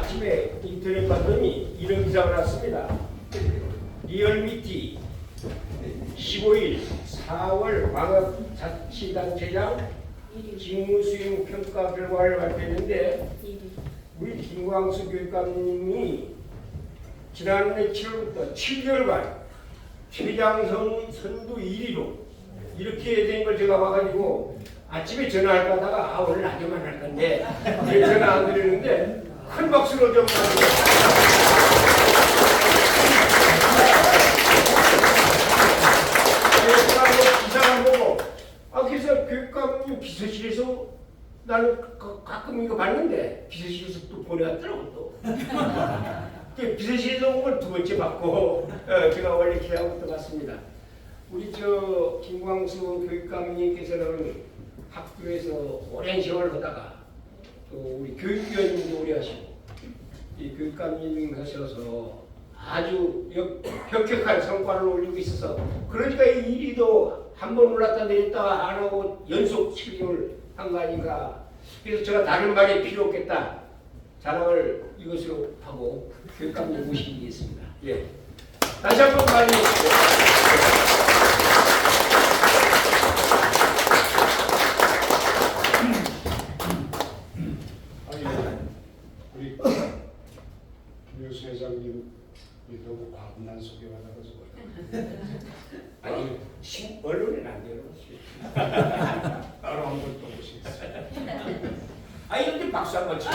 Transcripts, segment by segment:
아침에 인터넷 봤더니 이런 기사가 났습니다. 리얼미티 15일 4월 광역자치단체장 직무수행 평가 결과를 발표했는데 우리 김광수 교육감님이 지난해 7월부터 7개월간 최장 선두 1위로 이렇게 된 걸 제가 봐가지고 아침에 전화할 거다가 오늘 낮에만 할 건데 전화 안 드리는데 큰 박수로 좀 기사를 보고 그래서 교육감님 비서실에서 나는 가끔 이거 봤는데 비서실에서 또 보내왔더라고 또 비서실에서 온 걸 두 번째 받고 제가 원래 기사부터 봤습니다. 우리 김광수 교육감님께서는 학교에서 오랜 세월 하다가 또 우리 교육위원님도 오래 하시고 이 교육감님 하셔서 아주 혁혁한 성과를 올리고 있어서 그러니까 이 1위도 한 번 올랐다 내렸다 안 하고 연속 7개월 한 거 아닌가. 그래서 제가 다른 말이 필요 없겠다. 자랑을 이것으로 하고 교육감님 모시겠습니다. 예. 다시 한번 많이 우리 김효수 회장님이 너무 과분한 소개받아서 아니 언론에는 안 돼요. 따로 한번 또 모시겠습니다. 이런데 박수 한번 쳐.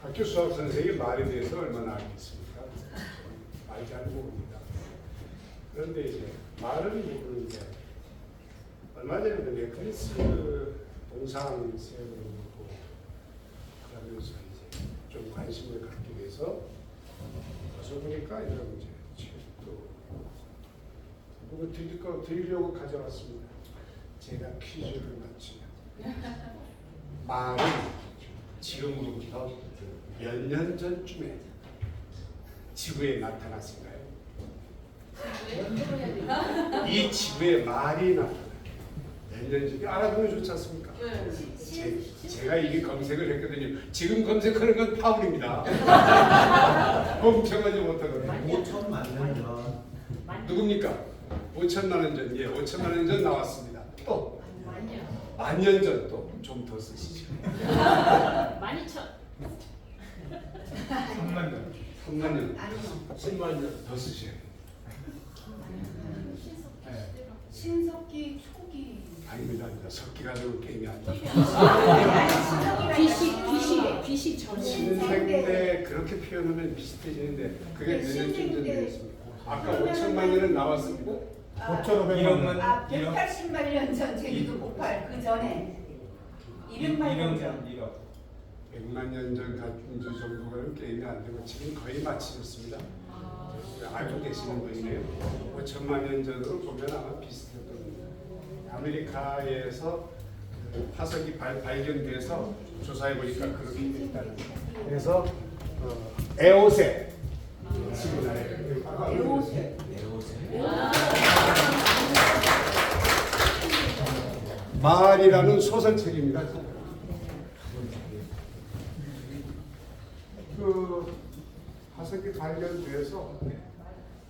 학교 수학 선생의 말에 대해서 얼마나 알겠습니까? 말 잘 모릅니다. 그런데 이제 말은 모르는데 얼마 전에 넷플릭스 동상 세월을 보고 그러면서 이제 좀 관심을 갖기 위해서 와서 보니까 이런 이제 책도 그거 드리려고 가져왔습니다. 제가 퀴즈를 맞추면 말은 지금부터 몇 년 전쯤에 지구에 나타났을까요? 이 지구에 말이 나타나요. 몇 년 전에 알아보면 좋지 않습니까? 제가 이게 검색을 했거든요. 지금 검색하는 건 파울입니다. 검증하지 못하거든요. 5천만 년. 누굽니까? 5천만 원 전, 예, 5천만 원 전 나왔습니다. 또 만 년 전 또 좀 더 쓰시죠. 12,000. 3만 년. 3만 년, 아니요. 10만 년 더 쓰셔야 돼요. 신석기 초기. 아닙니다. 석기 가지고 게임이 안 돼요. BC 전. 신생대 그렇게 표현하면 비슷해지는데 그게 몇 년쯤 전 되겠습니까? 아까 5천만 년은 나왔습니다. 5,500만 180만 년 전 제주도 폭발 그 전에 200만 년 전. 100만 년 전 정도는 게임이 안 되고 지금 거의 마치셨습니다. 알고 계시는 분이네요. 5천만 년 전으로 보면 아마 비슷했던 겁니다. 아메리카에서 화석이 발견돼서 조사해 보니까 그렇게 됐다는 거예요. 그래서 에오세 에오세. 말이라는 소설책입니다. 그 화석이 발견돼서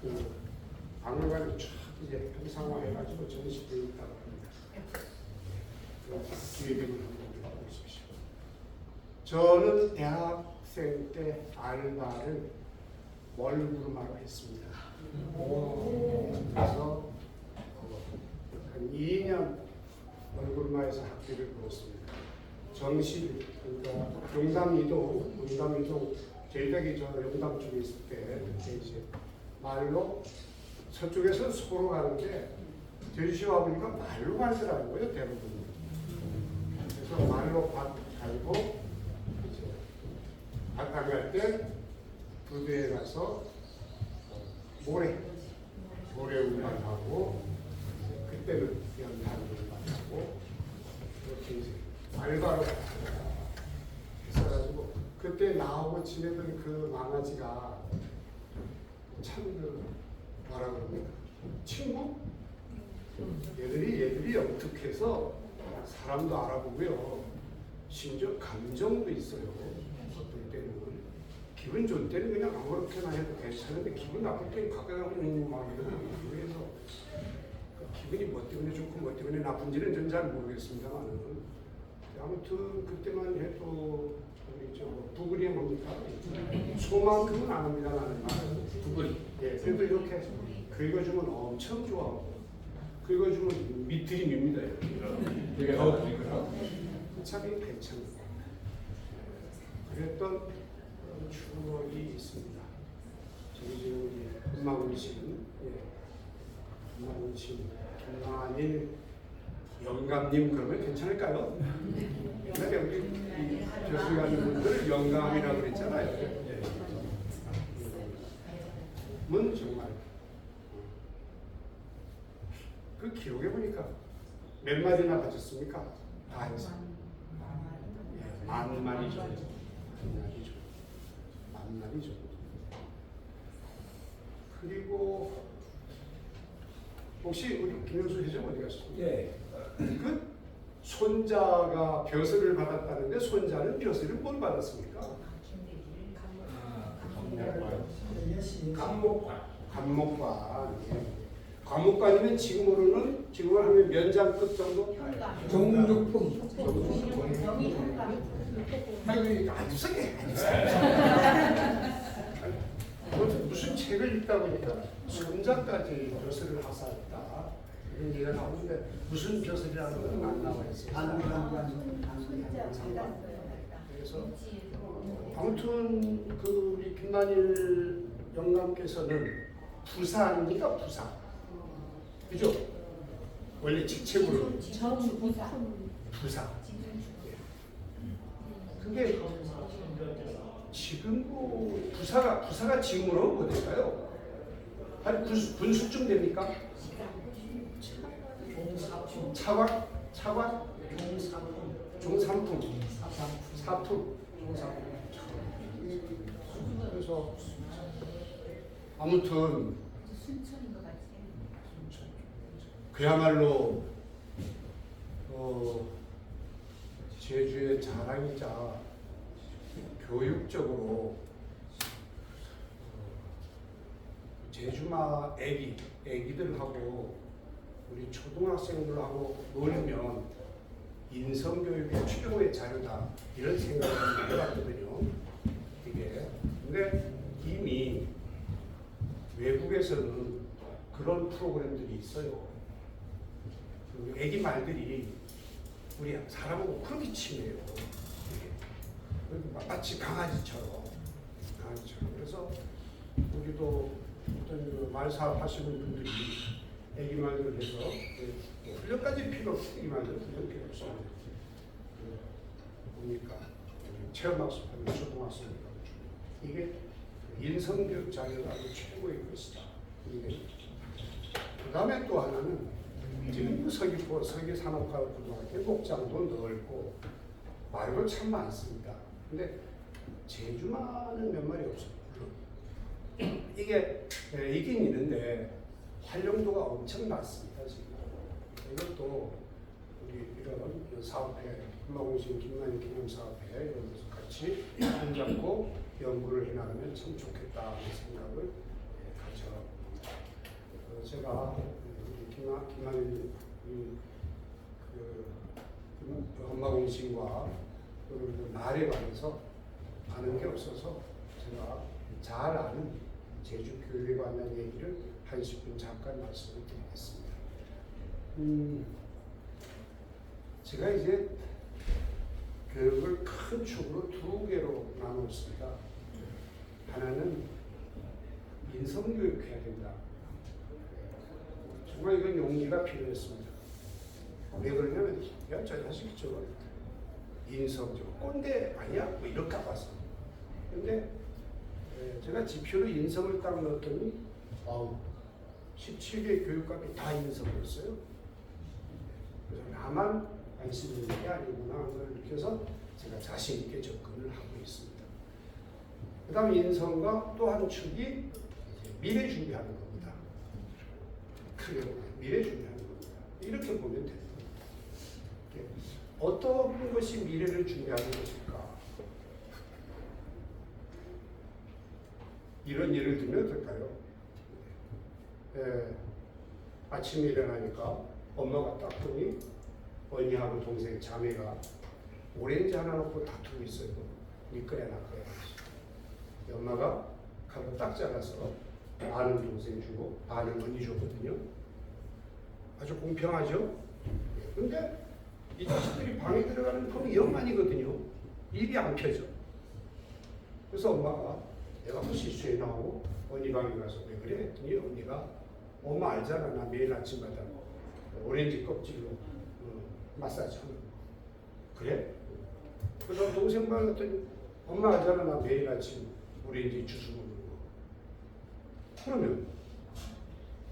그 박물관에 쫙 이제 형상화해가지고 전시되어 있다고 합니다. 기획을 한번 보십시오. 저는 대학생 때 알바를 월구르마로 했습니다. 그래서 한 2년 월구르마에서 학교를 배웠습니다. 정실, 그러니까 용담이동 제일덕이 저 용담 쪽에 있을 때 그때 이제 말로 서쪽에서 서로 가는데 제주시 와보니까 말로 가더라고요 대부분. 그래서 말로 가고 이제 바깥 갈때 부두에 가서 모래 운반하고 그때는 연탄 운반하고 이렇게 이제 알바로 있어가지고 그때 나오고 지내던 그 망아지가 참 그 뭐라 그럽니까 친구? 얘들이 영특해서 사람도 알아보고요. 심지어 감정도 있어요. 어떨 때는 기분 좋을 때는 그냥 아무렇게나 해도 괜찮은데 기분 나쁠 때는 가까이 가고 막 이러고 그래서 기분이 뭐 때문에 좋고 뭐 때문에 나쁜지는 저는 잘 모르겠습니다만 아무튼 그때만 해도 우리 저 부글이 뭡니까? 소만큼은 안 합니다 라는 말은 부글이. 예, 그래도 이렇게 긁어주면 엄청 좋아하고 긁어주면 밑드림입니다. 이렇게 참이 괜찮습니다. 그랬던 추억이 있습니다. 저희 지금 금마군신, 금마군신 김만일 영감님 그러면 괜찮을까요? 옛날에 우리 교수님 분들 영감이라고 그랬잖아요. 문 정말 그 기록에 보니까 몇 마디나 가졌습니까? 다 해서 만 마리죠. 만 마리죠. 그리고 혹시 우리 김영수 회장 어디 가셨습니까? 예. 그 손자가 벼슬을 받았다는데 손자는 벼슬을 뭘 받았습니까? 감목관. 감목관이면 지금으로는 지금으로 하면 면장급 정도? 종육품. 아유 아주 세게. 무슨 책을 읽다 보니까 손자까지 벼슬을 하사했다 이런 얘기가 나오는데 무슨 벼슬이라는 건 안 나와 있어요. 그래서 아무튼 그 우리 김만일 영감께서는 부사 아닙니까? 부사. 그죠? 원래 직책으로 부사. 근데 지금 부사가 지금으로 뭐 될까요? 한 분수쯤 됩니까? 차관? 종삼품. 사품. 그래서 아무튼 그야말로 제주의 자랑이자 교육적으로 제주마 애기들하고 우리 초등학생들하고 놀면 인성교육의 최고의 자료다 이런 생각을 해봤거든요. 이게 근데 이미 외국에서는 그런 프로그램들이 있어요. 그 애기 말들이 우리 사람하고 그렇게 친해요. 마치 강아지처럼. 그래서 우리도 어떤 그 말사 하시는 분들이 애기 말들 해서 훈련까지 필요 없어요. 애기 말들 훈련 필요 없어요. 보니까 체험학습하는 초등학생이라고 이게 인성교육 자료가 아주 최고의 것이다. 그 다음에 또 하나는 지금 서귀포 서귀산업과학고등학교 목장도 넓고 말도 참 많습니다. 근데 제주만은 몇 마리 없어요. 이게 있긴 있는데 활용도가 엄청 낮습니다. 지금 이것도 우리 이런 사업회 금마공신 김만일 기념사업회 이런 데서 같이 손잡고 연구를 해나가면 참 좋겠다는 생각을 가져. 제가 김만일 금마공신과 말에 관해서 아는 게 없어서 제가 잘 아는 제주 교육에 관한 얘기를 한 10분 잠깐 말씀을 드리겠습니다. 제가 이제 교육을 큰 축으로 두 개로 나눴습니다. 하나는 인성교육해야 된다. 정말 이건 용기가 필요했습니다. 왜 그러냐면 야, 저 자식 저거 인성적 꼰대 아니야? 뭐 이렇게 봐서. 근데 제가 지표로 인성을 딱 넣었더니 17개 교육감이 다 인성이었어요. 그래서 나만 관심 있는 게 아니구나 하는 걸 느껴서 제가 자신 있게 접근을 하고 있습니다. 그 다음 인성과 또 한 축이 미래 준비하는 겁니다. 크게 미래 준비하는 겁니다. 이렇게 보면 됩니다. 어떤 것이 미래를 준비하는 것일까? 이런 예를 들면 어떨까요? 아침에 일어나니까 엄마가 딱 보니 언니하고 동생 자매가 오렌지 하나 놓고 다투고 있어요. 네 거야 나 거야. 엄마가 칼로 딱 잘라서 반은 동생 주고 반은 언니 줬거든요. 아주 공평하죠? 근데 이 자식들이 방에 들어가는 건 영만이거든요. 입이 안 펴져. 그래서 엄마가 내가 뭐 실수했나고 언니 방에 가서 왜 그래? 했더니 언니가 엄마 알잖아. 나 매일 아침마다 오렌지 껍질로 마사지 하는 거. 그래? 그래서 동생 방 갔더니 엄마 알잖아. 나 매일 아침 오렌지 주스 먹는 거. 그러면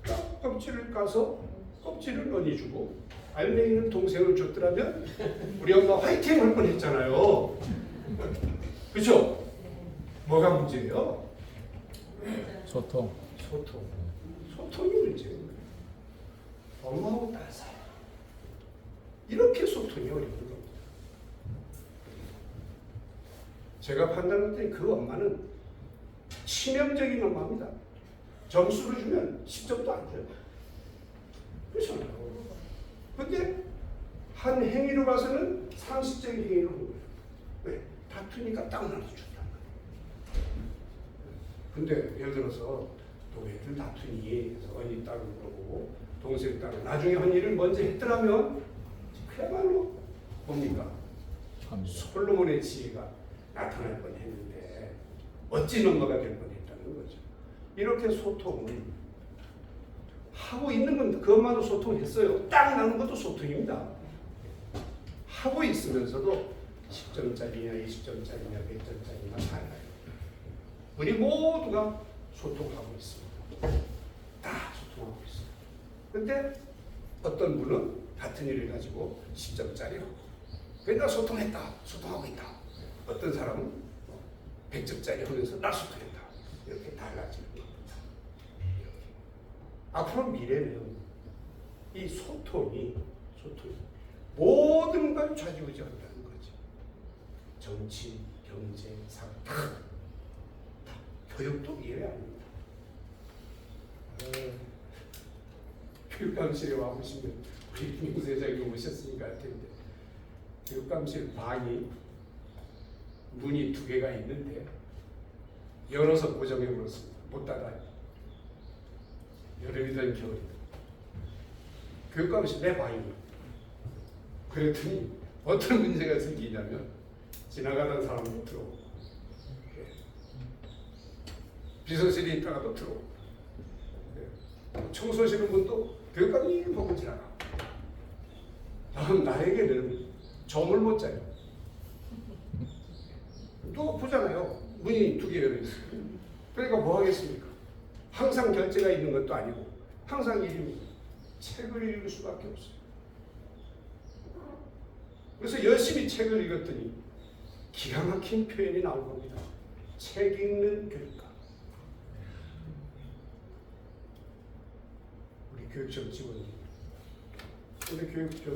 딱 껍질을 까서 껍질을 언니 주고 알맹이는 동생을 줬더라면 우리 엄마 화이팅 할 뻔했잖아요. 그렇죠? 뭐가 문제예요? 소통. 소통이 문제예요. 엄마하고 딸 사이. 이렇게 소통이 어려운 겁니다. 제가 판단할 때 그 엄마는 치명적인 엄마입니다. 점수를 주면 10점도 안 줘요. 그렇잖아요. 근데 한 행위로 봐서는 상식적인 행위로 본 거예요. 왜? 다투니까 땅 하나 준단 말이에요. 근데 예를 들어서 또 애들 다투니 해서 언니 딸을 물어보고 동생 딸을 나중에 언니를 먼저 했더라면 그야말로 뭡니까? 솔로몬의 지혜가 나타날 뻔했는데 멋진 엄마가 될 뻔했다는 거죠. 이렇게 소통은 하고 있는 건 그 엄마도 소통했어요. 딱 나는 것도 소통입니다. 하고 있으면서도 10점짜리냐 20점짜리냐 100점짜리냐 달라요. 우리 모두가 소통하고 있습니다. 다 소통하고 있어요. 근데 어떤 분은 같은 일을 가지고 10점짜리 하고 그러니까 소통했다. 소통하고 있다. 어떤 사람은 100점짜리 하면서 나 소통했다. 이렇게 달라지는 겁니다. 앞으로 미래는 이 소통이 모든 걸 좌지우지한다는 거죠. 정치, 경제, 사회 다 교육도 예외 아닙니다. 교육감실에 와보시면 우리 김세장님 오셨으니까 할 텐데 교육감실 방이 문이 2개가 있는데 열어서 고정해 버렸습니다. 못 닫아요. 여름이든 겨울이든. 교육감실 내 방이에요. 그랬더니 어떤 문제가 생기냐면 지나가던 사람도 들어오고 비서실에 있다가도 들어오고 청소하시는 분도 교육감님 보고 지나가고 나에게는 잠을 못 자요. 또 보잖아요. 문이 2개 열어있어요. 그러니까 뭐 하겠습니까? 항상 결제가 있는 것도 아니고 항상 이름이 책을 읽을 수밖에 없어요. 그래서 열심히 책을 읽었더니 기가 막힌 표현이 나온 겁니다. 책 읽는 교육감. 우리 교육청 직원님. 근데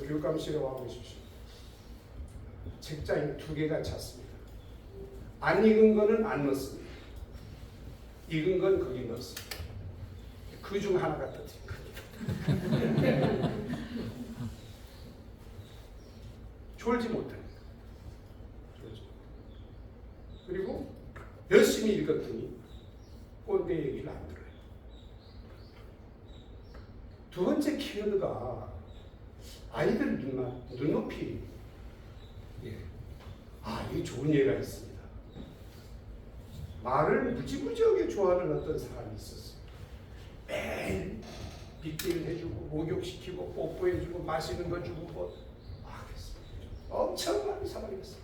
교육감실에 와보십시오. 책장이 2개가 찼습니다. 안 읽은 거는 안 넣습니다. 읽은 건 거기 넣습니다. 그 중 하나가 터뜨립니다. 졸지 못합니다. 그리고 열심히 읽었더니 꼰대 얘기를 안 들어요. 두 번째 키워드가 아이들 눈높이. 이게 좋은 예가 있습니다. 말을 무지무지하게 좋아하는 어떤 사람이 있었어요. 매일 빗질 해주고 목욕시키고 뽀뽀해주고 맛있는 거 주고 뭐 엄청 많은 사람이었어요.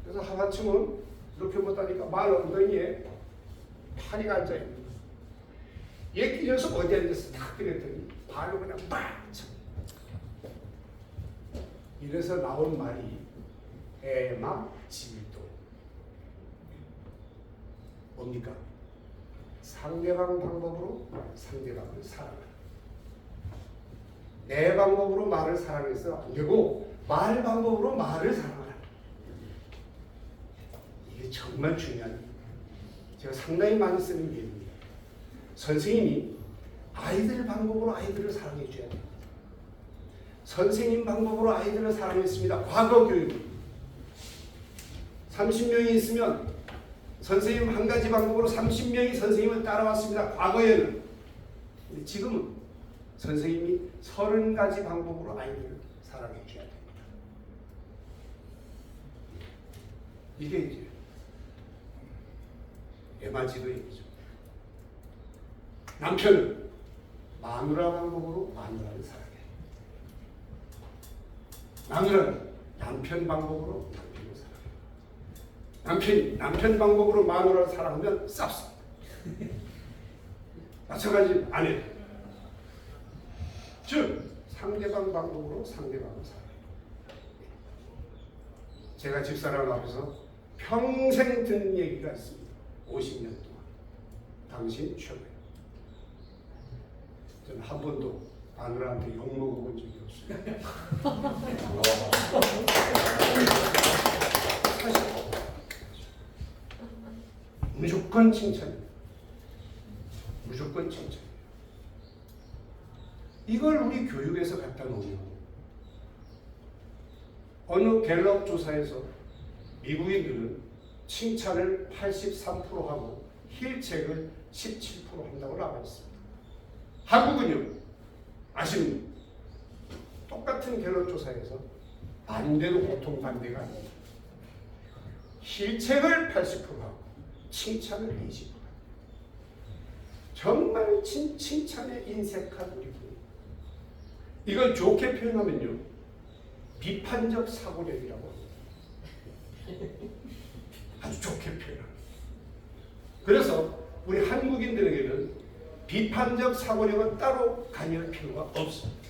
그래서 하마침은 이렇게 못하니까 말 엉덩이에 파리가 앉아있는 거예요. 얘 끼려서 어디 앉았어 딱 그랬더니 발로 그냥 빵 쳐. 이래서 나온 말이 애막질도. 뭡니까? 상대방 방법으로 상대방을 사랑하는. 내 방법으로 말을 사랑해서 안 되고 말 방법으로 말을 사랑하라. 이게 정말 중요한 일입니다. 제가 상당히 많이 쓰는 예입니다. 선생님이 아이들 방법으로 아이들을 사랑해 줘야 됩니다. 선생님 방법으로 아이들을 사랑했습니다. 과거 교육 30명이 있으면 선생님 한 가지 방법으로 30명이 선생님을 따라왔습니다. 과거에는. 근데 지금은 선생님이 30가지 방법으로 아이들을 사랑해 줘야 됩니다. 이게 이제 에마지도 얘기죠. 남편은 마누라 방법으로 마누라를 사랑해. 마누라는 남편 방법으로 남편을 사랑해. 남편이 남편 방법으로 마누라를 사랑하면 싸웁니다. 마찬가지 아내. 즉 상대방 방법으로 상대방을 사랑해. 제가 집사람 앞에서 평생 듣는 얘기가 있습니다. 50년 동안. 당신 최고야. 저는 한 번도 마누라한테 욕 먹어본 적이 없어요. 사실 무조건 칭찬입니다. 무조건 칭찬. 이걸 우리 교육에서 갖다 놓으면 어느 갤럽 조사에서 미국인들은 칭찬을 83%하고 힐책을 17% 한다고 나와 있습니다. 한국은요, 아시는 똑같은 갤럽 조사에서 반대도 보통 반대가 아닙니다. 힐책을 80%하고 칭찬을 20%. 정말 칭찬에 인색한 우리 분. 이걸 좋게 표현하면요, 비판적 사고력이라고 합니다. 아주 좋게 표현합니다. 그래서 우리 한국인들에게는 비판적 사고력은 따로 가미할 필요가 없습니다.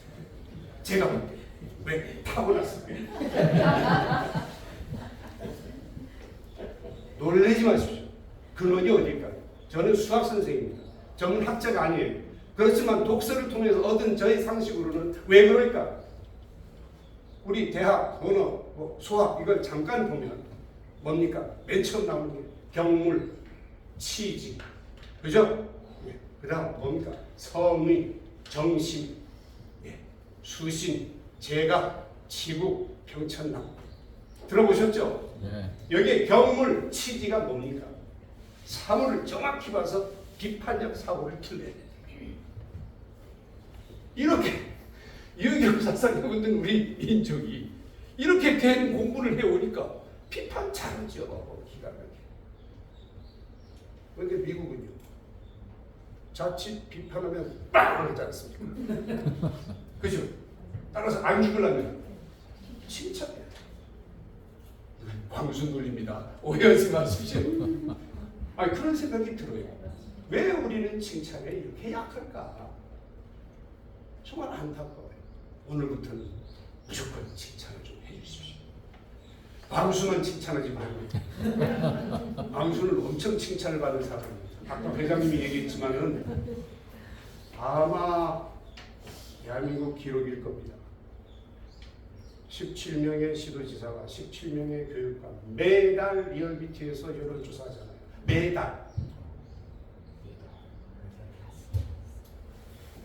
제가 볼 때 왜 타고났습니다. 놀라지 마십시오. 근원이 어딜까요? 저는 수학 선생입니다. 전문 학자가 아니에요. 그렇지만 독서를 통해서 얻은 저의 상식으로는 왜 그럴까? 우리 대학, 언어, 수학 이걸 잠깐 보면 뭡니까? 맨 처음 나오는 게 경물, 치지, 그죠? 예. 그 다음 뭡니까? 성의, 정신, 예. 수신, 재각, 치국, 평천남. 들어보셨죠? 네. 여기에 경물, 치지가 뭡니까? 사물을 정확히 봐서 비판적 사고를 틀려야 돼요. 이렇게 유교사상에 묻는 우리 민족이 이렇게 된 공부를 해오니까 비판 잘하죠. 기가 막히게. 그런데 미국은요, 자칫 비판하면 빵 하지 않습니까? 그죠? 따라서 안 죽으려면 칭찬해야 돼요. 광수 놀립니다. 오해하지 마십시오. 아니, 그런 생각이 들어요. 왜 우리는 칭찬에 이렇게 약할까? 정말 안타까워요. 오늘부터는 무조건 칭찬을 좀 해주십시오. 광수만 칭찬하지 말고. 광수는 엄청 칭찬을 받는 사람입니다. 아까 회장님이 얘기했지만은 아마 대한민국 기록일 겁니다. 17명의 시도지사가 17명의 교육감 매달 리얼비티에서 여론조사하잖아요. 매달.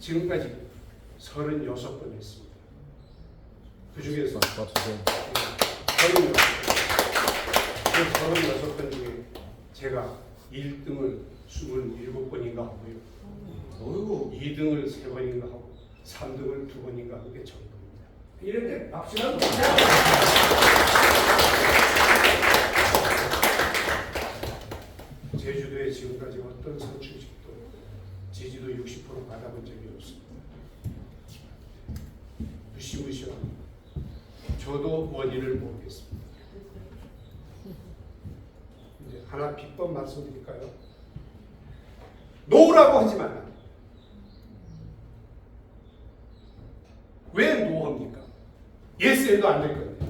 지금까지 36번 했습니다. 그 중에서 36번 중에 제가 1등을 27번인가 하고요. 2등을 3번인가 하고 3등을 2번인가 하는 게 전부입니다. 이럴 때 박수를 제주도에 지금까지 어떤 선출직도 지지도 60% 받아본 적이 없습니다. 무시무시합니다. 저도 원인을 모르겠습니다. 이제 하나 비법 말씀드릴까요? 노라고 하지 말라. 왜 노합니까? 예스해도 안 될 건데.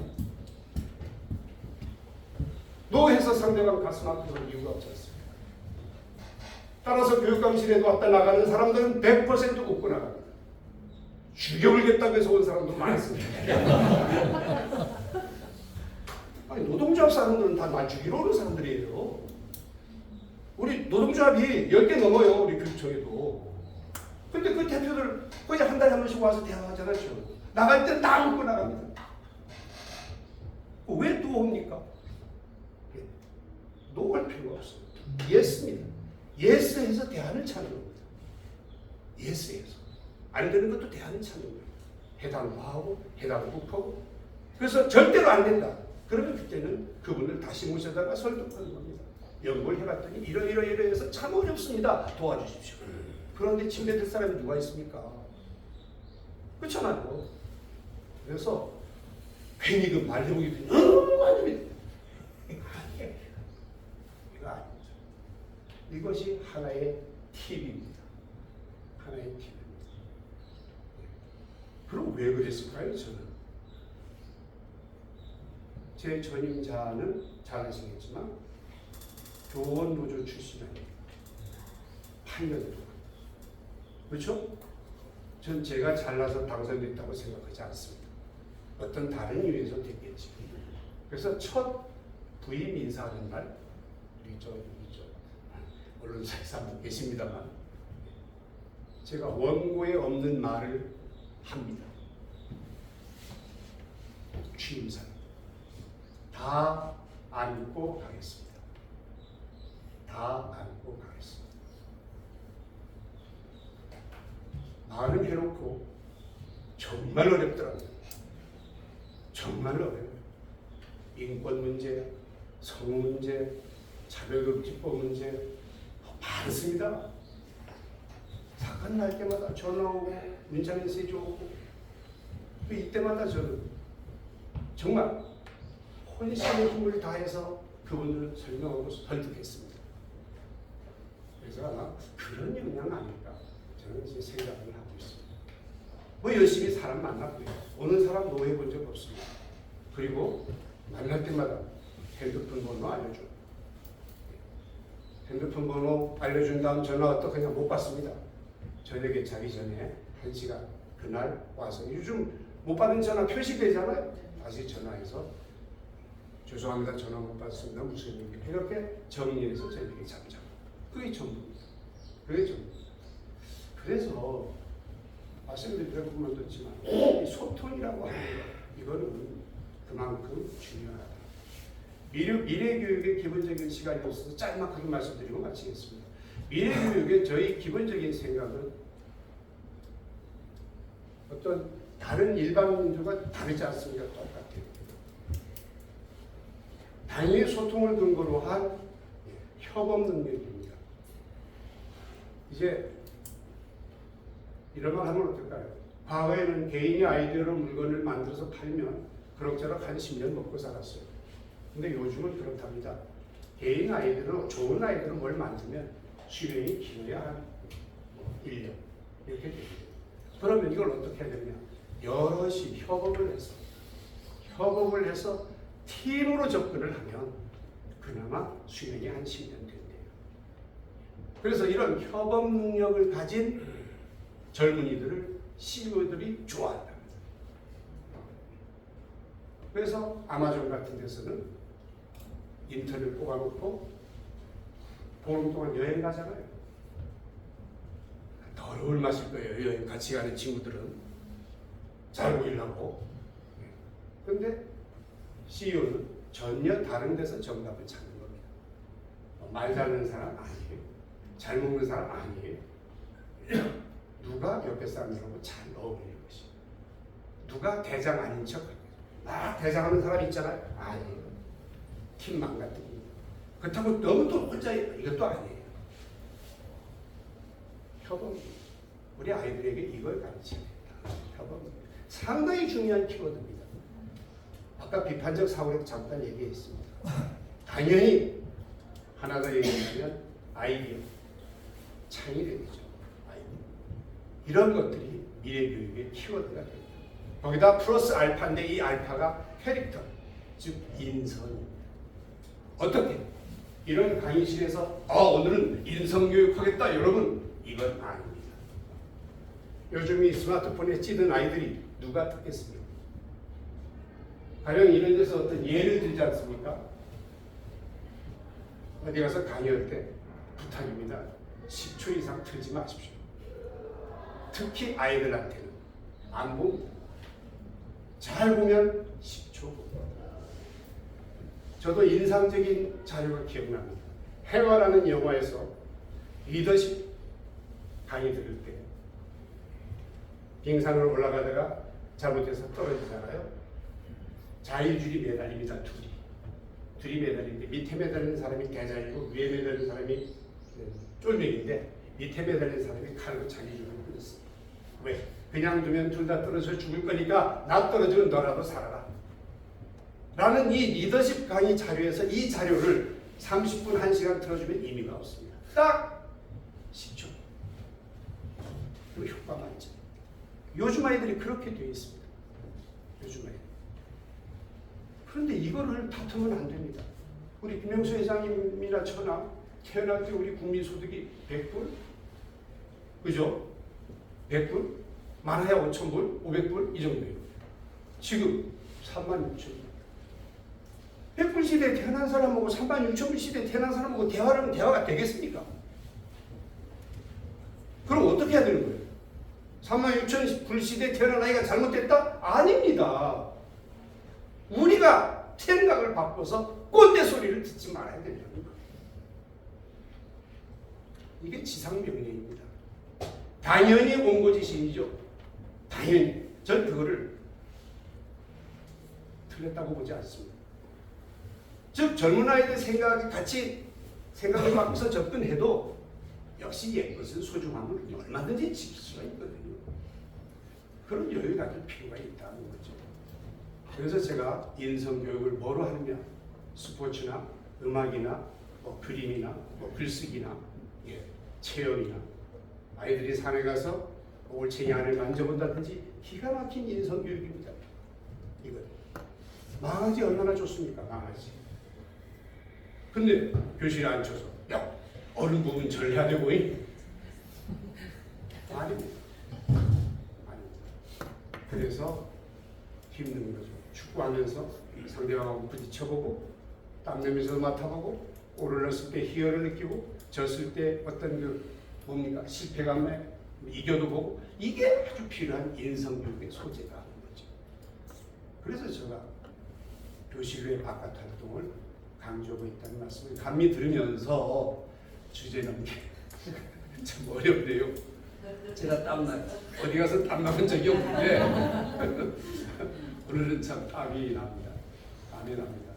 노해서 상대방 가슴 아프는 이유가 없지 않습니까? 따라서 교육감실에도 왔다 나가는 사람들은 100% 웃고 나갑니다. 죽여버리겠다고 해서 온 사람도 많습니다. 아니, 노동조합 사람들은 다 날 죽이러 오는 사람들이에요. 우리 노동조합이 10개 넘어요. 우리 교육청에도. 근데 그 대표들 거의 한 달에 한 번씩 와서 대화하잖아요. 나갈 때 다 웃고 나갑니다. 왜 또 옵니까? 노할 필요가 없어요. 예스입니다. 예스해서 대안을 찾는 겁니다. 예스해서. 안 되는 것도 대안을 찾는 거예요. 해당도 하고 해당도 하고. 그래서 절대로 안 된다. 그러면 그때는 그분을 다시 모셔다가 설득하는 겁니다. 연구를 해봤더니 이러해서 참 어렵습니다. 도와주십시오. 그런데 침뱉을 사람이 누가 있습니까? 그렇잖아요. 그래서 괜히 그 말해보기 완전히 이거 아니죠. 이것이 하나의 팁입니다. 하나의 팁입니다. 그럼 왜 그랬을까요? 저는 제 전임자는 잘 아시겠지만 교원 노조 출신 아닙니까? 8년 동안. 그렇죠? 전 제가 잘나서 당선됐다고 생각하지 않습니다. 어떤 다른 이유에서 됐겠지. 그래서 첫 부임 인사하는 날 우리 저 언론사에서 한분 계십니다만 제가 원고에 없는 말을 합니다. 취임사 다 안고 가겠습니다. 다 안고 가겠습니다. 말은 해놓고 정말 어렵더라고요. 정말 어려워요. 인권 문제, 성 문제, 차별금지법 문제 많습니다. 사건 날 때마다 전화 오고 문자 메시지 오고 또 이때마다 저는 정말 혼신의 힘을 다해서 그분들을 설명하고 설득했습니다. 그래서 아마 그런 영향 아닐까 저는 이제 생각을 하고 있습니다. 뭐 열심히 사람 만났고요. 오는 사람 노해 본 적 없습니다. 그리고 만날 때마다 핸드폰 번호 알려줘. 핸드폰 번호 알려준 다음 전화 어떡하냐 못 받습니다. 저녁에 자기 전에 1시간 그날 와서 요즘 못 받은 전화 표시되잖아요. 다시 전화해서 죄송합니다. 전화 못 받습니다. 무슨 일입니까? 이렇게 정리해서 저녁에 잠자고. 그게 전부입니다. 그게 전부입니다. 그래서 말씀드린 부분도 있지만 이 소통이라고 하는 것 이거는 그만큼 중요하다. 미래교육의 기본적인 시간이 없어서 짤막하게 말씀드리고 마치겠습니다. 미래교육의 저희 기본적인 생각은 어떤 다른 일반민들과 다르지 않습니까? 똑같아요. 당의 소통을 근거로 한 협업 능력입니다. 이제 이런 말 하면 어떨까요? 과거에는 개인이 아이디어로 물건을 만들어서 팔면 그럭저럭 한 10년 먹고 살았어요. 근데 요즘은 그렇답니다. 개인 아이디어로 좋은 아이디어로 뭘 만들면 수명이 길어야 한 1년 이렇게 됩니다. 그러면 이걸 어떻게 해야 되느냐? 여럿이 협업을 해서 팀으로 접근을 하면 그나마 수명이 한 10년 된대요. 그래서 이런 협업 능력을 가진 젊은이들을 CEO들이 좋아한답니다. 그래서 아마존 같은 데서는 인턴을 뽑아놓고 보름 동안 여행 가잖아요. 더러울 맛일 거예요. 여행 같이 가는 친구들은 잘 보이려고. 그런데 CEO는 전혀 다른 데서 정답을 찾는 겁니다. 말 잘하는 사람 아니에요. 잘 먹는 사람 아니에요. 누가 옆에 사람들하고 잘 어울리는 것이. 누가 대장 아닌 척하는 막 대장하는 사람 있잖아요. 아니에요. 팀만 같은 거. 그렇다고 너무 또 혼자 이것도 아니에요. 협업. 우리 아이들에게 이걸 가르쳐야 된다. 협업. 상당히 중요한 키워드입니다. 아까 비판적 사고에도 잠깐 얘기했습니다. 당연히 하나 더 얘기하면 아이디어. 창의력이죠. 아이디어. 이런 것들이 미래교육의 키워드가 됩니다. 거기다 플러스 알파인데 이 알파가 캐릭터, 즉 인성입니다. 어떻게? 이런 강의실에서 오늘은 인성교육 하겠다 여러분 이건 아닙니다. 요즘 이 스마트폰에 찌든 아이들이 누가 듣겠습니까? 가령 이런 데서 어떤 예를 들지 않습니까? 어디 가서 강의할 때 부탁입니다. 10초 이상 틀지 마십시오. 특히 아이들한테는 안 봅니다. 잘 보면 10초. 저도 인상적인 자료가 기억납니다. 해와라는 영화에서 리더십 강의 들을 때 빙산을 올라가다가 잘못해서 떨어지잖아요. 자유줄이 매달립니다. 둘이 매달리는데 밑에 매달리는 사람이 대자이고 위에 매달리는 사람이 쫄병인데 밑에 매달리는 사람이 칼로 자기 줄을 끊었어요. 왜? 그냥 두면 둘 다 떨어져 죽을 거니까 나 떨어지면 너라도 살아라. 라는 이 리더십 강의 자료에서 이 자료를 30분, 1시간 틀어주면 의미가 없습니다. 딱 10초. 그리고 효과가 있죠. 요즘 아이들이 그렇게 되어 있습니다. 요즘 아이들. 그런데 이거를 다투면 안 됩니다. 우리 김영수 회장님이나 저나 태어날 때 우리 국민소득이 100불? 그죠? 100불? 많아야 5,000불? 500불? 이 정도예요. 지금 36,000불. 100불 시대에 태어난 사람하고 36,000불 시대에 태어난 사람하고 대화를 하면 대화가 되겠습니까? 그럼 어떻게 해야 되는 거예요? 36,000불 시대에 태어난 아이가 잘못됐다? 아닙니다. 우리가 생각을 바꿔서 꼰대 소리를 듣지 말아야 된다는 거예요. 이게 지상명령입니다. 당연히 원고지신이죠. 당연히. 전 그거를 틀렸다고 보지 않습니다. 즉 젊은 아이들 생각이 같이 생각을 바꿔서 접근해도 역시 옛것은 소중함을 얼마든지 지킬 수가 있거든요. 그런 여유가 가질 필요가 있다는 거죠. 그래서 제가 인성교육을 뭐로 하느냐, 스포츠나 음악이나 뭐 그림이나 뭐 글쓰기나 체험이나 아이들이 산에 가서 올챙이 안을 만져본다든지 기가 막힌 인성교육입니다. 이거 망하지 얼마나 좋습니까? 망하지. 근데 교실에 앉혀서 야 어른 부분 전해야 되고 아닙니다. 그래서 힘든 거죠. 축구하면서 상대방하고 부딪혀보고 땀 냄새도 맡아보고 골을 넣었을 때 희열을 느끼고 졌을 때 어떤 그 뭡니까 실패감에 이겨도 보고 이게 아주 필요한 인성교육의 소재가 하는 거죠. 그래서 제가 교실 외 바깥 활동을 강조하고 있다는 말씀을 감히 들으면서 주제 넘기 참 어렵네요. 제가 땀나 어디 가서 땀 나본 적이 없는데 오늘은 참 땀이 납니다. 땀이 납니다.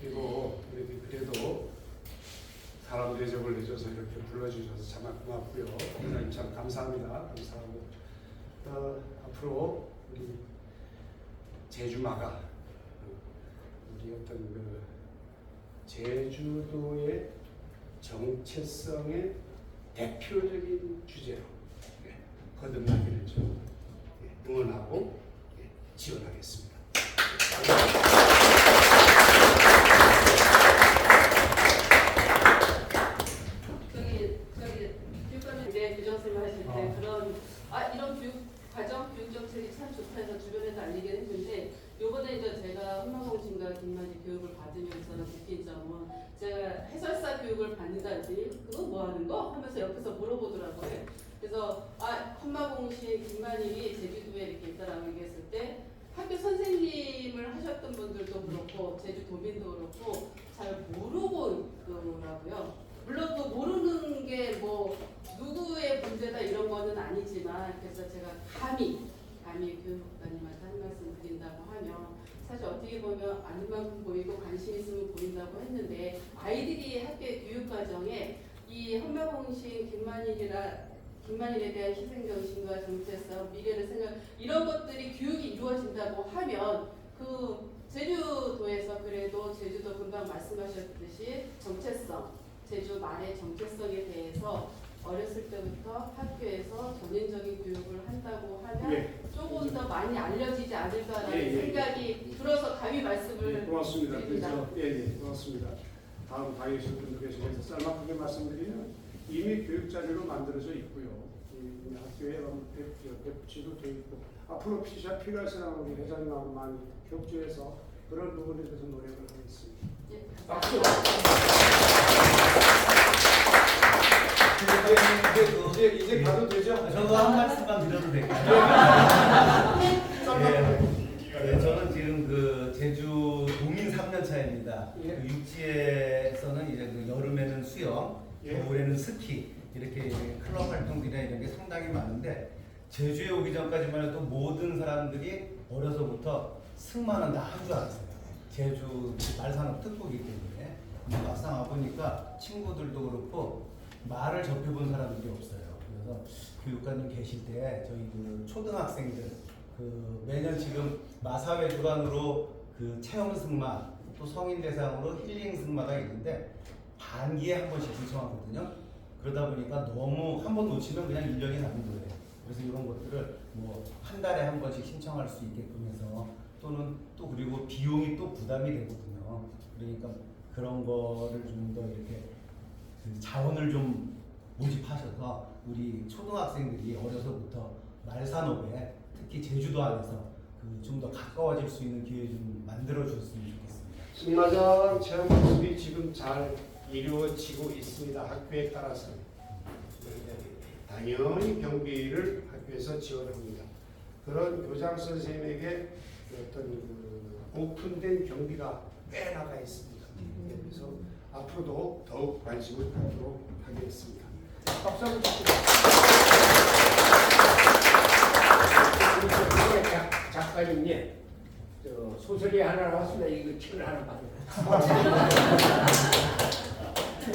그리고 그래도 사람 대접을 해줘서 이렇게 불러주셔서 참 고맙고요. 회장님 참 감사합니다. 감사하고 앞으로 우리 제주마가 우리 어떤 그 제주도의 정체성의 대표적인 주제로 거듭나기를 좀 응원하고 지원하겠습니다. 교육감인데 교정선생님 하실 때 그런 이런 교육 과정 교육 정책이 참 좋다 해서 주변에서 알리긴 했는데 요번에 이제 제가 한마공신과 김만희 교육을 받으면서 느낀 점은 제가 해설사 교육을 받는다지 그거 뭐 하는 거? 하면서 옆에서 물어보더라고요. 그래서 한마공신 김만희 제주도에 이렇게 있다라고 얘기했을 때 학교 선생님을 하셨던 분들도 그렇고 제주도민도 그렇고 잘 모르고 있더라고요. 물론 그 모르는 게 뭐 누구의 문제다 이런 거는 아니지만 그래서 제가 감히 교육국장님한테 한 말씀 드린다고 하면 사실 어떻게 보면 아는 만큼 보이고 관심 있으면 보인다고 했는데 아이들이 학교의 교육 과정에 이 한마공신 김만일에 대한 희생정신과 정체성, 미래를 생각 이런 것들이 교육이 이루어진다고 하면 그 제주도에서 그래도 제주도 금방 말씀하셨듯이 정체성, 제주 말의 정체성에 대해서 어렸을 때부터 학교에서 전인적인 교육을 한다고 하면 조금 더 많이 알려지지 않을까라는 생각이 들어서 감히 말씀을 고맙습니다. 드립니다. 고맙습니다. 다음 강의실 분들께 짤막하게 말씀드리면 이미 교육 자료로 만들어져 있고요. 학교에 배치도 돼 있고 앞으로 필요할 사람은 우리 회장님하고 많이 협조해서 그런 부분에 대해서 노력을 하겠습니다. 예. 박수. 이제 가도 되죠? 저도 한 말씀만 드려도 될까요? 네, 저는 지금 그 제주 동인 3년 차입니다. 예. 그 육지에서는 이제 그 여름에는 수영, 예. 겨울에는 스키 이렇게 클럽 활동들이나 이런 게 상당히 많은데 제주에 오기 전까지만 해도 모든 사람들이 어려서부터 승마는 다 한 줄 알았어요. 제주 말산업 특구이기 때문에. 근데 막상 와보니까 친구들도 그렇고 말을 접해본 사람들이 없어요. 그래서 교육관님 계실 때 저희 그 초등학생들 그 매년 지금 마사회 주관으로 그 체험 승마 또 성인 대상으로 힐링 승마가 있는데 반기에 한 번씩 신청하거든요. 그러다 보니까 너무 한 번 놓치면 그냥 1년이 가는 거예요. 그래서 이런 것들을 뭐 한 달에 한 번씩 신청할 수 있게끔 해서 또는 또 그리고 비용이 또 부담이 되거든요. 그러니까 그런 거를 좀 더 이렇게 그 자원을 좀 모집하셔서 우리 초등학생들이 어려서부터 말산업에 특히 제주도 안에서 그 좀 더 가까워질 수 있는 기회 좀 만들어 주셨으면 좋겠습니다. 승마장 체험 모습이 지금 잘 이루어지고 있습니다. 학교에 따라서 당연히 경비를 학교에서 지원합니다. 그런 교장 선생님에게 어떤 그 오픈된 경비가 꽤 나가 있습니다. 그래서 앞으로도 더욱 관심을 갖도록 하겠습니다. 박수 한번 주시죠. 작가님님, 저 소설이 하나 나왔습니다. 이거 책을 하나 받으세요.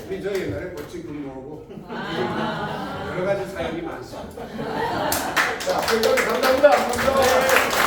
우리 저 옛날에 멋진 근무하고 여러 가지 사연이 많습니다. 자, 감사합니다. 감사합니다.